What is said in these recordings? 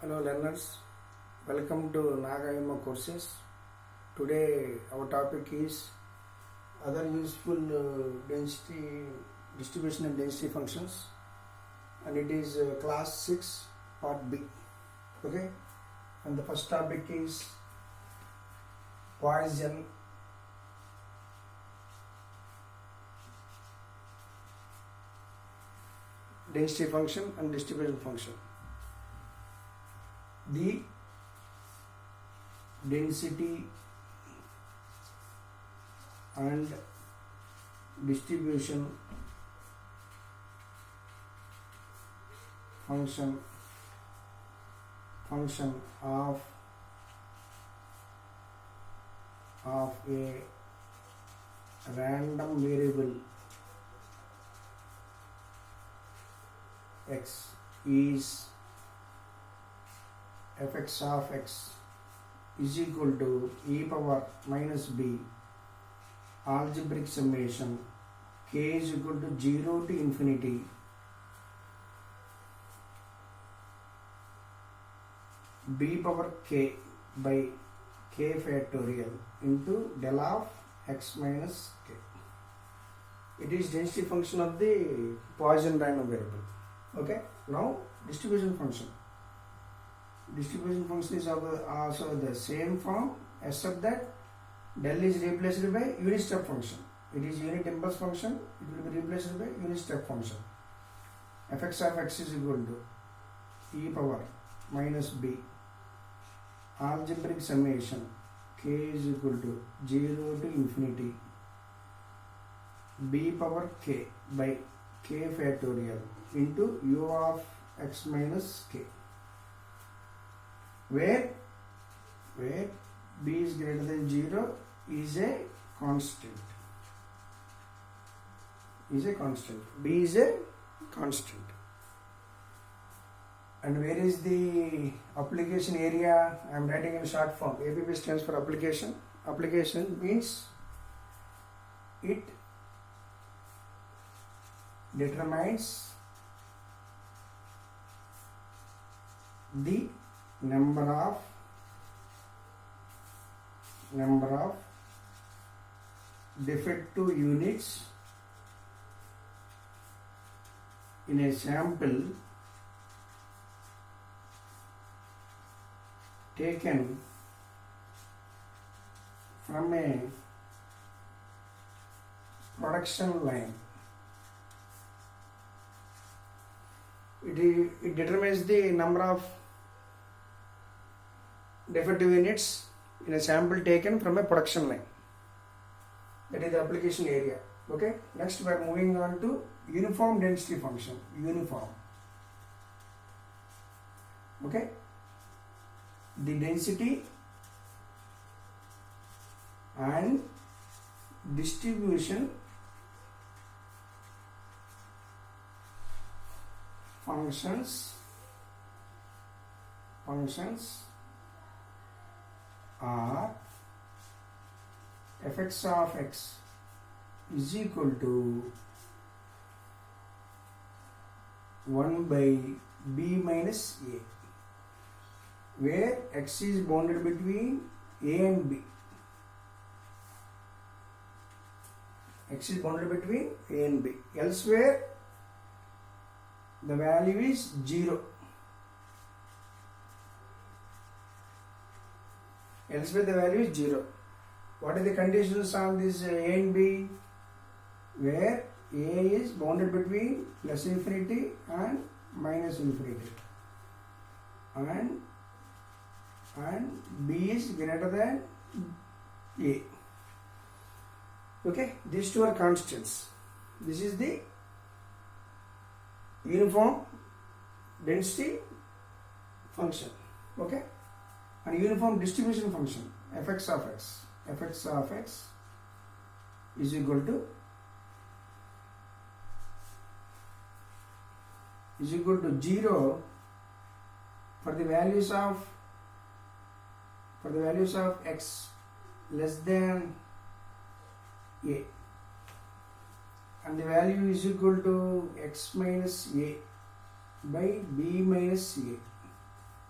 Hello learners, welcome to Nagayama courses. Today our topic is other useful density distribution and density functions, and it is class 6 part B. Okay, and the first topic is Poisson density function and distribution function. The density and distribution function of a random variable x is fx of x is equal to e power minus b algebraic summation k is equal to 0 to infinity b power k by k factorial into del of x minus k. It is density function of the Poisson random variable. Okay, now distribution function. Distribution function is also the same form, except that del is replaced by unit step function. It is unit impulse function, it will be replaced by unit step function. Fx of x is equal to e power minus b algebraic summation k is equal to 0 to infinity b power k by k factorial into u of x minus k, where b is greater than 0 is a constant. B is a constant. And where is the application area? I am writing in short form. APP stands for application. Application means it determines the number of defective units in a sample taken from a production line. It determines the number of defective units in a sample taken from a production line. That is the application area. Okay, next we are moving on to uniform density function. Uniform. Okay, the density and distribution functions are fx of x is equal to 1 by b minus a, where x is bounded between a and b. X is bounded between a and b. Elsewhere the value is 0. Elsewhere the value is 0. What are the conditions on this a and b? Where a is bounded between plus infinity and minus infinity, and b is greater than a. Okay, these two are constants. This is the uniform density function. Okay, and uniform distribution function fx of x is equal to 0 for the values of x less than a, and the value is equal to x minus a by b minus a,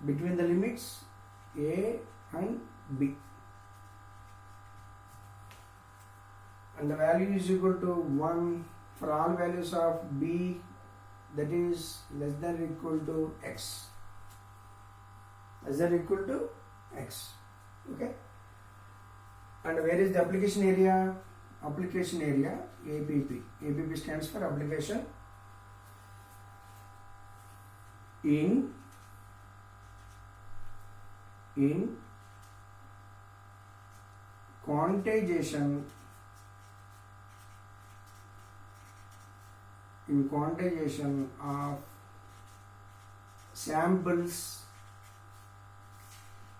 between the limits a and b, and the value is equal to 1 for all values of b that is less than or equal to x, less than or equal to x. Okay, and where is the application area? Application area APP stands for application in quantization of samples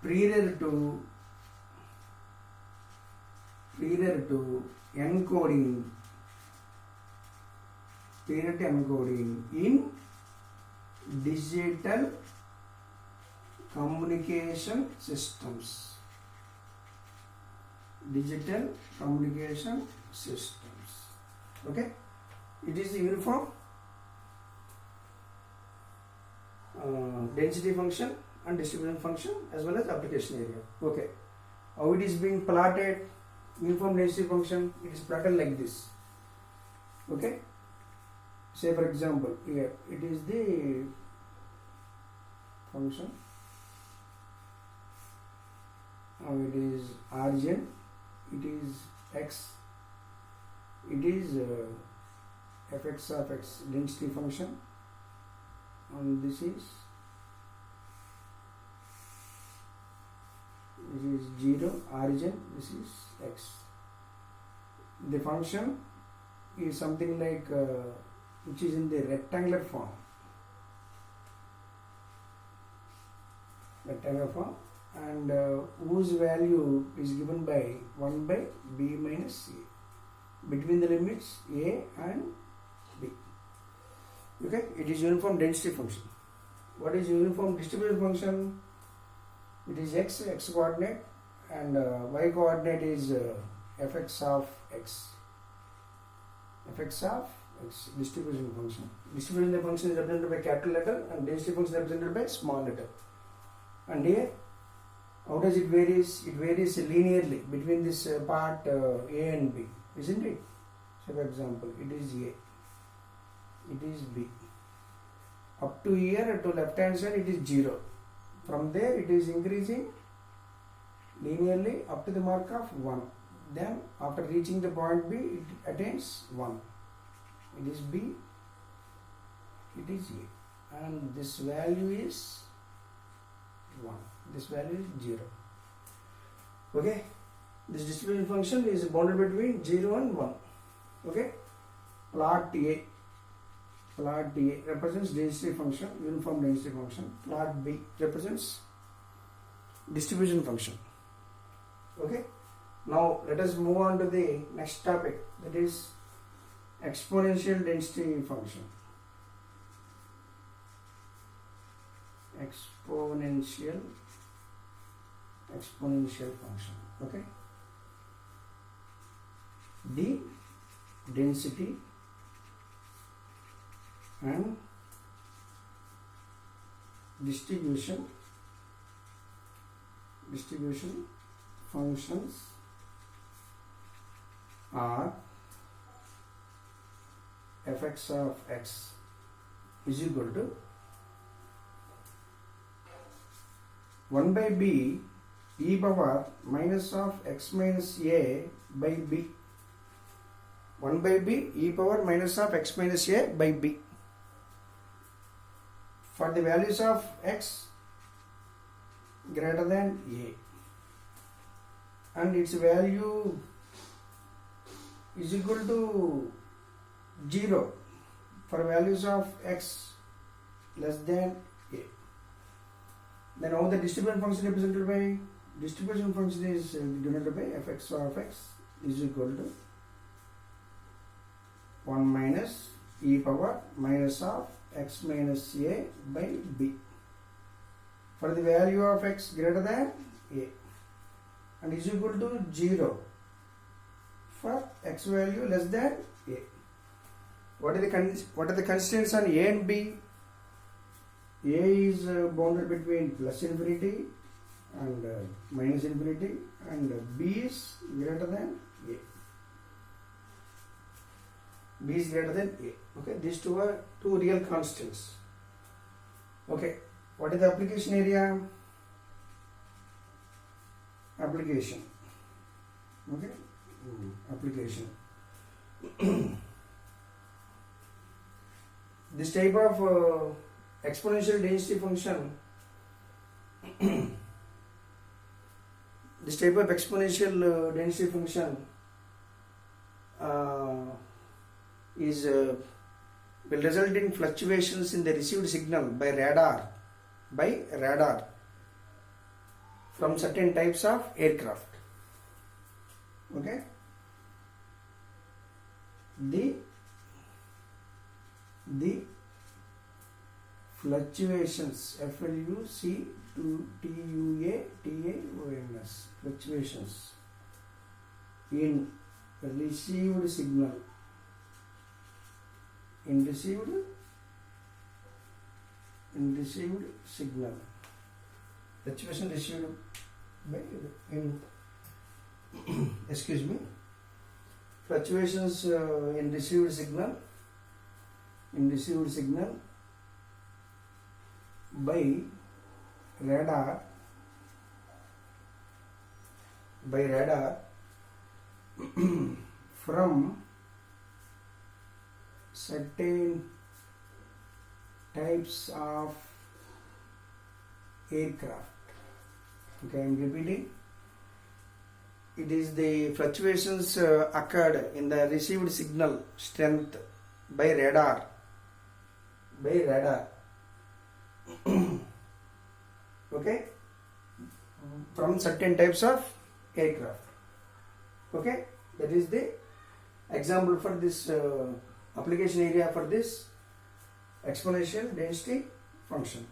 prior to encoding in digital communication systems. Okay, it is the uniform density function and distribution function as well as application area. Okay, how it is being plotted? Uniform density function, it is plotted like this. Okay, say for example here it is the function, now it is origin, it is x, it is fx of x density function, and this is 0 origin, this is x. The function is something like which is in the rectangular form, and whose value is given by 1 by b minus a between the limits a and b. Okay, it is uniform density function. What is uniform distribution function? It is x coordinate, and y coordinate is fx of x. Distribution function. Distribution function is represented by capital letter and density function is represented by small letter. And here, how does it varies? It varies linearly between this part a and b, isn't it? So for example, it is a, it is b. Up to here to left hand side it is 0. From there it is increasing linearly up to the mark of 1. Then after reaching the point B, it attains 1. It is B, it is A, and this value is 1. This value is 0. Okay, this distribution function is bounded between 0 and 1. Okay, plot A represents density function, uniform density function. Plot B represents distribution function. Okay, now let us move on to the next topic, that is exponential density function. Exponential function. Okay, the density and distribution functions are fx of x is equal to 1 by b e power minus of x minus a by b. 1 by b e power minus of x minus a by b. For the values of x greater than a, and its value is equal to 0 for values of x less than a. Then how the distribution function represented by? Distribution function is denoted by fx of x is equal to 1 minus e power minus of x minus a by b for the value of x greater than a, and is equal to 0 for x value less than a. What are the constraints on a and b? A is bounded between plus infinity and minus infinity, and B is greater than A. B is greater than A. Okay, these two are two real constants. Okay, what is the application area? Application. Okay, application. This type of exponential density function, this type of exponential density function is will result in fluctuations in the received signal by radar from certain types of aircraft. Okay, the fluctuations, fluctuations fluctuations in received signal, fluctuation received by excuse me, fluctuations in received signal by radar from certain types of aircraft. Okay, I am repeating. It is the fluctuations occurred in the received signal strength by radar okay, from certain types of aircraft. Okay, that is the example for this application area for this exponential density function.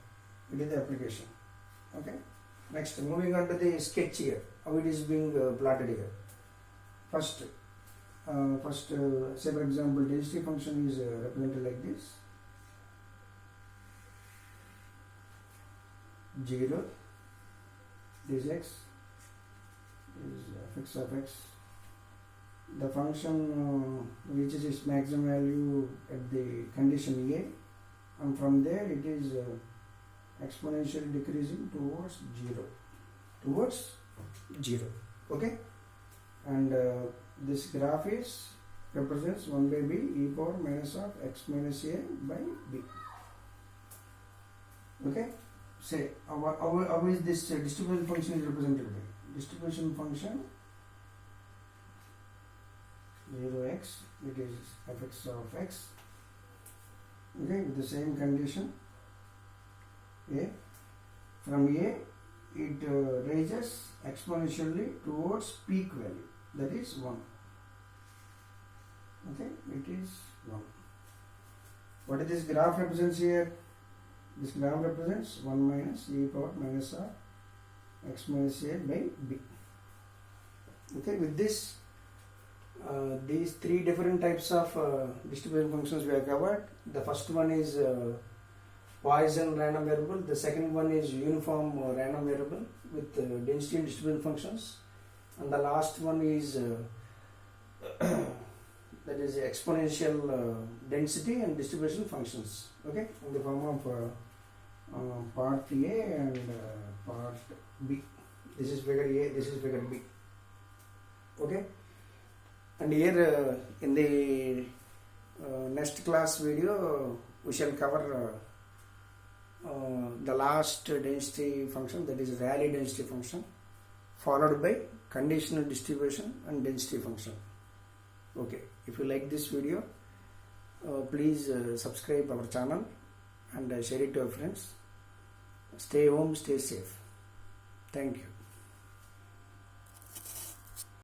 It is the application. Okay, next, moving on to the sketch here, how it is being plotted here. First, say for example, density function is represented like this: 0, this x is fx of x. The function reaches its maximum value at the condition A, and from there it is exponentially decreasing towards 0. Okay, and this graph is represents 1 by b e power minus of x minus a by b. Okay, say how is this distribution function is represented by? Distribution function 0x, it is fx of x. Okay, with the same condition A. From A it raises exponentially towards peak value, that is 1. Okay, it is 1. What is this graph represents here? This graph represents 1 minus e power minus of x minus a by b. Okay, with this these three different types of distribution functions we have covered. The first one is Poisson random variable. The second one is uniform random variable with density and distribution functions, and the last one is that is exponential density and distribution functions. Okay, in the form of part A and part B. This is figure A, this is figure B. Okay, and here in the next class video we shall cover the last density function, that is Rayleigh density function, followed by conditional distribution and density function. Okay, if you like this video, please subscribe our channel and share it to your friends. Stay home, stay safe. Thank you.